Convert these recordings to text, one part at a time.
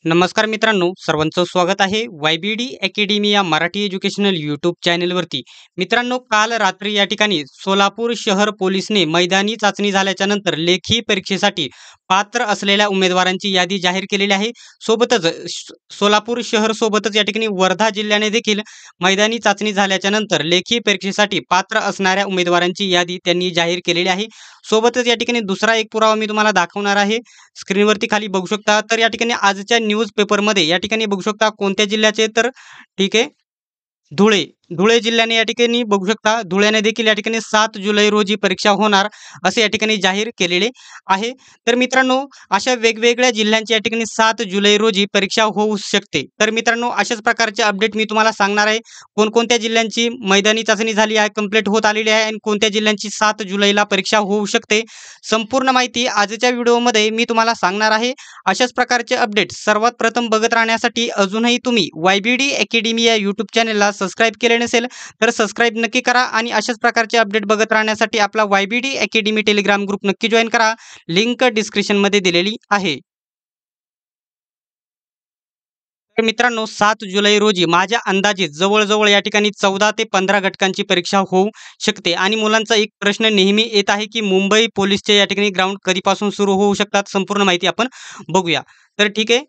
नमस्कार मित्रांनो, सर्वांचं स्वागत आहे YBD अकॅडमी या मराठी एज्युकेशनल यूट्यूब चॅनलवरती. मित्रांनो, काल रात्री या ठिकाणी सोलापूर शहर पोलिसने मैदानी चाचणी झाल्याच्या नंतर लेखी परीक्षेसाठी पात्र असलेल्या उमेदवारांची यादी जाहीर केलेली आहे. सोबतच सोलापूर शहर सोबतच या ठिकाणी वर्धा जिल्ह्याने देखील मैदानी चाचणी झाल्याच्या नंतर लेखी परीक्षेसाठी पात्र असणाऱ्या उमेदवारांची यादी त्यांनी जाहीर केलेली आहे. सोबतच या ठिकाणी दुसरा एक पुरावा मी तुम्हाला दाखवणार आहे. स्क्रीनवरती खाली बघू शकता. तर या ठिकाणी आजच्या न्यूज पेपरमध्ये या ठिकाणी बघू शकता कोणत्या जिल्ह्याचे, तर ठीक आहे, धुळे. धुळे जिल्ह्याने या ठिकाणी बघू शकता, धुळ्याने देखील या ठिकाणी 7 जुलै रोजी परीक्षा होणार असे या ठिकाणी जाहीर केलेले आहे. तर मित्रांनो, अशा वेगवेगळ्या जिल्ह्यांची या ठिकाणी 7 जुलै रोजी परीक्षा होऊ शकते. तर मित्रांनो, अशाच प्रकारचे अपडेट मी तुम्हाला सांगणार आहे. कोणकोणत्या जिल्ह्यांची मैदानी चाचणी झाली आहे, कंप्लीट होत आलेली आहे आणि कोणत्या जिल्ह्यांची 7 जुलैला परीक्षा होऊ शकते. संपूर्ण माहिती आजच्या व्हिडिओमध्ये मी तुम्हाला सांगणार आहे. अशाच प्रकारचे अपडेट सर्वात प्रथम बघत राहण्यासाठी अजूनही तुम्ही YBD अकॅडमी या यूट्यूब चॅनलला सबस्क्राईब केले नसेल तर सबस्क्राईब नक्की करा आणि अशाच प्रकारचे अपडेट बघत राहण्यासाठी आपला YBD अकॅडमी टेलिग्राम ग्रुप नक्की जॉईन करा. लिंक डिस्क्रिप्शनमध्ये दिलेली आहे. तर मित्रांनो, 7 जुलै रोजी माझ्या अंदाजे जवळ या ठिकाणी 14 ते 15 घटकांची परीक्षा होऊ शकते. आणि मुलांचा एक प्रश्न नेहमी येत आहे की मुंबई पोलिसचे या ठिकाणी ग्राउंड कधीपासून सुरू होऊ शकतात. संपूर्ण माहिती आपण बघूया. तर ठीक आहे.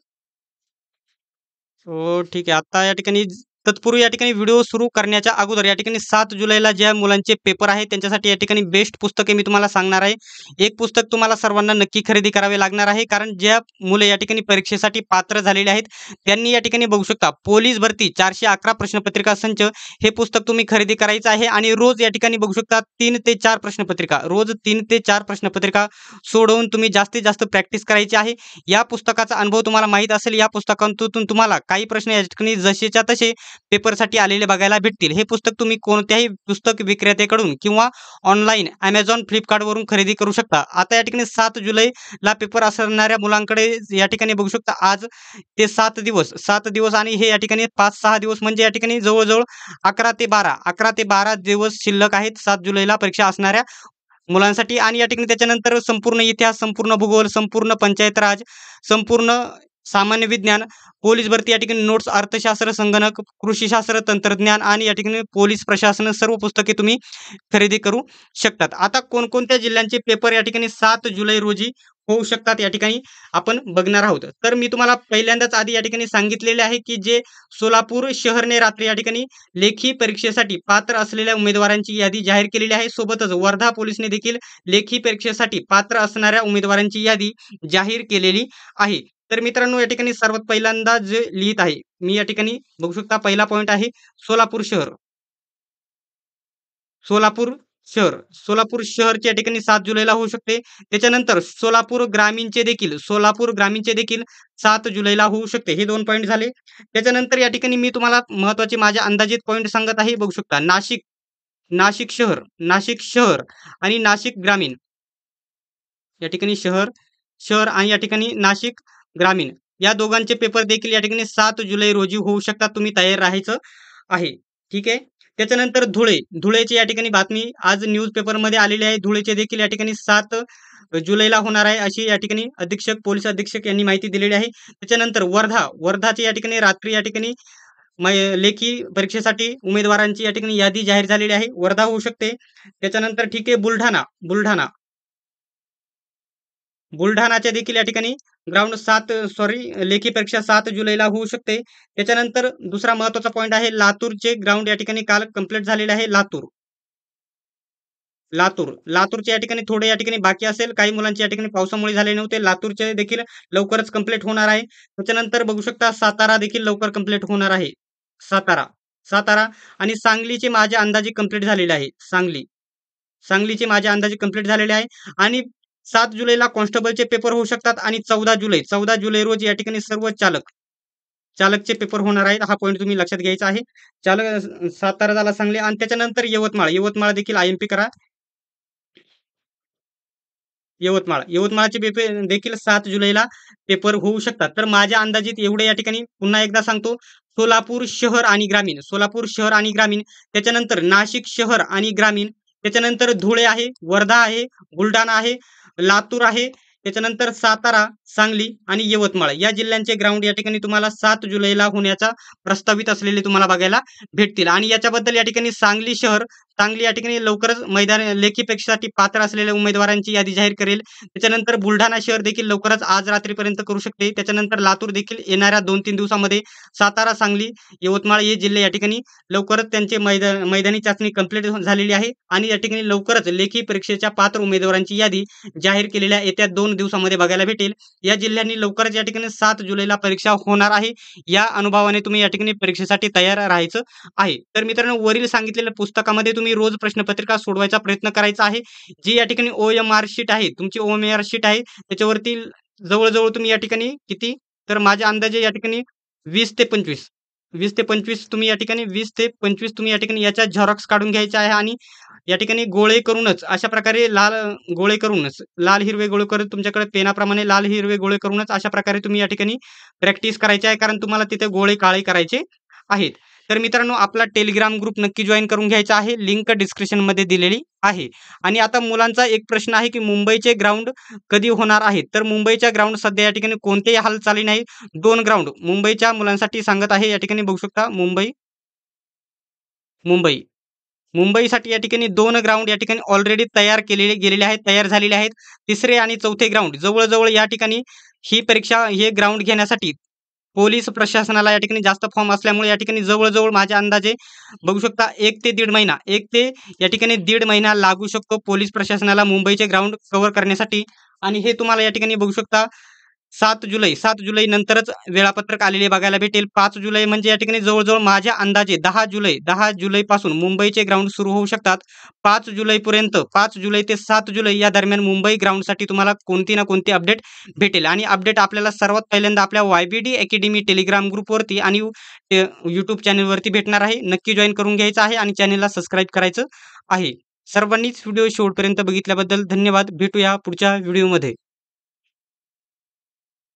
हो, ठीक आहे. आता या ठिकाणी तत्पूर्वी या ठिकाणी व्हिडिओ सुरू करण्याच्या अगोदर या ठिकाणी 7 जुलैला ज्या मुलांचे पेपर आहेत त्यांच्यासाठी या ठिकाणी बेस्ट पुस्तके मी तुम्हाला सांगणार आहे. एक पुस्तक तुम्हाला सर्वांना नक्की खरेदी करावे लागणार आहे. कारण ज्या मुले या ठिकाणी परीक्षेसाठी पात्र झालेले आहेत त्यांनी या ठिकाणी बघू शकता पोलीस भरती 411 प्रश्नपत्रिका संच हे पुस्तक तुम्ही खरेदी करायचं आहे. आणि रोज या ठिकाणी बघू शकता 3 ते 4 प्रश्नपत्रिका, रोज 3 ते 4 प्रश्नपत्रिका सोडवून तुम्ही जास्तीत जास्त प्रॅक्टिस करायची आहे. या पुस्तकाचा अनुभव तुम्हाला माहीत असेल. या पुस्तकातून तुम्हाला काही प्रश्न या ठिकाणी जसेच्या तसे पेपरसाठी आलेले बघायला भेटतील. हे पुस्तक तुम्ही कोणत्याही पुस्तक विक्रेत्याकडून किंवा ऑनलाईन Amazon, Flipkartवरून खरेदी करू शकता. आता या ठिकाणी 7 जुलैला पेपर असणाऱ्या मुलांकडे या ठिकाणी बघू शकता आज ते 7 दिवस आणि हे या ठिकाणी 5-6 दिवस म्हणजे या ठिकाणी जवळजवळ 11 ते 12 दिवस शिल्लक आहेत 7 जुलैला परीक्षा असणाऱ्या मुलांसाठी. आणि या ठिकाणी त्याच्यानंतर संपूर्ण इतिहास, संपूर्ण भूगोल, संपूर्ण पंचायत राज, संपूर्ण सामान्य विज्ञान, पोलीस भरती या ठिकाणी नोट्स, अर्थशास्त्र, संगणक, कृषीशास्त्र, तंत्रज्ञान आणि या ठिकाणी पोलीस प्रशासन सर्व पुस्तके तुम्ही खरेदी करू शकतात. आता कोणकोणत्या जिल्ह्यांचे पेपर या ठिकाणी 7 जुलै रोजी होऊ शकतात या ठिकाणी आपण बघणार आहोत. तर मी तुम्हाला पहिल्यांदाच आधी या ठिकाणी सांगितलेले आहे की जे सोलापूर शहरने रात्री या ठिकाणी लेखी परीक्षेसाठी पात्र असलेल्या उमेदवारांची यादी जाहीर केलेली आहे. सोबतच वर्धा पोलिसने देखील लेखी परीक्षेसाठी पात्र असणाऱ्या उमेदवारांची यादी जाहीर केलेली आहे. तर मित्रांनो, या ठिकाणी सर्वात पहिल्यांदा जे लिहित आहे मी या ठिकाणी बघू शकता पहिला पॉइंट आहे सोलापूर शहर. सोलापूर सोलापूर शहरच्या ठिकाणी 7 जुलैला होऊ शकते. त्याच्यानंतर सोलापूर ग्रामीणचे देखील 7 जुलैला होऊ शकते. हे 2 पॉइंट झाले. त्याच्यानंतर या ठिकाणी मी तुम्हाला महत्त्वाचे माझे अंदाजित पॉइंट सांगत आहे. बघू शकता नाशिक शहर आणि नाशिक ग्रामीण या ठिकाणी शहर आणि या ठिकाणी नाशिक ग्रामीण या दोघांचे पेपर देखील या ठिकाणी 7 जुलै रोजी होऊ शकतात. तुम्ही तयार राहायचं आहे. ठीक आहे. त्याच्यानंतर धुळेची या ठिकाणी बातमी आज न्यूज पेपरमध्ये आलेली आहे. धुळेचे देखील या ठिकाणी 7 जुलैला होणार आहे अशी या ठिकाणी पोलीस अधीक्षक यांनी माहिती दिलेली आहे. त्याच्यानंतर वर्धाचे या ठिकाणी रात्री या ठिकाणी लेखी परीक्षेसाठी उमेदवारांची या ठिकाणी यादी जाहीर झालेली आहे. वर्धा होऊ शकते. त्याच्यानंतर ठीक आहे बुलढाणाच्या देखील या ठिकाणी लेखी परीक्षा 7 जुलैला होऊ शकते. त्याच्यानंतर दुसरा महत्त्वाचा पॉइंट आहे लातूरचे ग्राउंड या ठिकाणी काल कंप्लीट झालेले आहे. लातूरचे या ठिकाणी थोडे या ठिकाणी बाकी असेल. काही मुलांचे या ठिकाणी पावसामुळे झाले नव्हते. लातूरचे देखील लवकरच कंप्लीट होणार आहे. त्याच्यानंतर बघू शकता सातारा देखील लवकर कंप्लीट होणार आहे. सातारा आणि सांगलीचे माझे अंदाजे कंप्लीट झालेले आहे. सांगलीचे माझे अंदाजे कंप्लीट झालेले आहे. आणि 7 जुलैला कॉन्स्टेबलचे पेपर होऊ शकतात आणि 14 जुलै रोजी या ठिकाणी सर्व चालकचे पेपर होणार आहेत. हा पॉईंट तुम्ही लक्षात घ्यायचा आहे. सातारा झाला, सांगली आणि त्याच्यानंतर यवतमाळ देखील IMP करा. यवतमाळचे पेपर देखील 7 जुलैला पेपर होऊ शकतात. तर माझ्या अंदाजित एवढे या ठिकाणी पुन्हा एकदा सांगतो. सोलापूर शहर आणि ग्रामीण, त्याच्यानंतर नाशिक शहर आणि ग्रामीण, त्याच्यानंतर धुळे आहे, वर्धा आहे, बुलढाणा आहे, लातूर आहे, त्याच्यानंतर सातारा, सांगली आणि यवतमाळ या जिल्ह्यांचे ग्राउंड या ठिकाणी तुम्हाला 7 जुलैला होण्याचा प्रस्तावित असलेले तुम्हाला बघायला भेटतील. आणि याच्याबद्दल या ठिकाणी सांगली शहर, सांगली या ठिकाणी लवकरच मैदान लेखी परीक्षेसाठी पात्र असलेल्या उमेदवारांची यादी जाहीर करेल. त्याच्यानंतर बुलढाणा शहर देखील लवकरच आज रात्रीपर्यंत करू शकते. त्याच्यानंतर लातूर देखील येणाऱ्या 2-3 दिवसामध्ये, सातारा, सांगली, यवतमाळ हे जिल्हे या ठिकाणी लवकरच त्यांचे मैदानी चाचणी कंप्लीट झालेली आहे आणि या ठिकाणी लवकरच लेखी परीक्षेच्या पात्र उमेदवारांची यादी जाहीर केलेल्या येत्या 2 दिवसामध्ये बघायला भेटेल. या जिल्ह्यांनी लवकरच या ठिकाणी 7 जुलैला परीक्षा होणार आहे. या अनुभवाने तुम्ही या ठिकाणी परीक्षेसाठी तयार राहायचं आहे. तर मित्रांनो, वरील सांगितलेल्या पुस्तकामध्ये तुम्ही रोज प्रश्नपत्रिका सोडवायचा प्रयत्न करायचा आहे. जी या ठिकाणी OMR शीट आहे, तुमची OMR शीट आहे, त्याच्यावरती जवळ-जवळ तुम्ही या ठिकाणी किती, तर माझ्या अंदाजे या ठिकाणी 20 ते 25 तुम्ही या ठिकाणी 20 ते 25 तुम्ही या ठिकाणी याच्या झेरॉक्स काढून घ्यायच्या आहे आणि या ठिकाणी गोळे करूनच अशा प्रकारे गोळे करूनच लाल हिरवे गोळे करत तुमच्याकडे पेनाप्रमाणे लाल हिरवे गोळे करूनच अशा प्रकारे तुम्ही या ठिकाणी प्रॅक्टिस करायची आहे, कारण तुम्हाला तिथे गोळे काळे करायचे आहेत. तर मित्रांनो, आपला टेलिग्राम ग्रुप नक्की जॉइन करून घ्यायचा आहे. लिंक डिस्क्रिप्शनमध्ये दिलेली आहे. आणि आता मुलांचा एक प्रश्न आहे की मुंबईचे ग्राउंड कधी होणार आहेत? तर मुंबईच्या ग्राउंड सध्या या ठिकाणी कोणतेही हालचाली नाही. 2 ग्राउंड मुंबईच्या मुलांसाठी सांगत आहे. या ठिकाणी बघू शकता मुंबई मुंबईसाठी या ठिकाणी 2 ग्राउंड या ठिकाणी ऑलरेडी तयार गेलेले आहेत, तयार झालेले आहेत. तिसरे आणि चौथे ग्राउंड जवळ-जवळ या ठिकाणी ही परीक्षा, हे ग्राउंड घेण्यासाठी पोलीस प्रशासनाला या ठिकाणी जास्त फॉर्म असल्यामुळे या ठिकाणी जवळ-जवळ माझ्या अंदाजे बघू शकता 1 ते 1.5 महिना, 1 ते या ठिकाणी 1.5 महिना लागू शकतो पोलीस प्रशासनाला मुंबईचे ग्राउंड कव्हर करण्यासाठी. आणि हे तुम्हाला या ठिकाणी बघू शकता 7 जुलै नंतरच वेळापत्रक आलेले बघायला भेटेल. 5 जुलै म्हणजे या ठिकाणी जवळ-जवळ माझ्या अंदाजे 10 जुलैपासून मुंबईचे ग्राउंड सुरू होऊ शकतात. 5 जुलै ते 7 जुलै या दरम्यान मुंबई ग्राउंडसाठी तुम्हाला कोणती ना कोणती अपडेट भेटेल. आणि अपडेट आपल्याला सर्वात पहिल्यांदा आपल्या YBD अकॅडमी टेलिग्राम ग्रुपवरती आणि YouTube चॅनलवरती भेटणार आहे. नक्की जॉइन करून घ्यायचं आहे आणि चॅनलला सबस्क्राईब करायचं आहे. सर्वांनीच व्हिडिओ शेवटपर्यंत बघितल्याबद्दल धन्यवाद. भेटूया पुढच्या व्हिडिओमध्ये.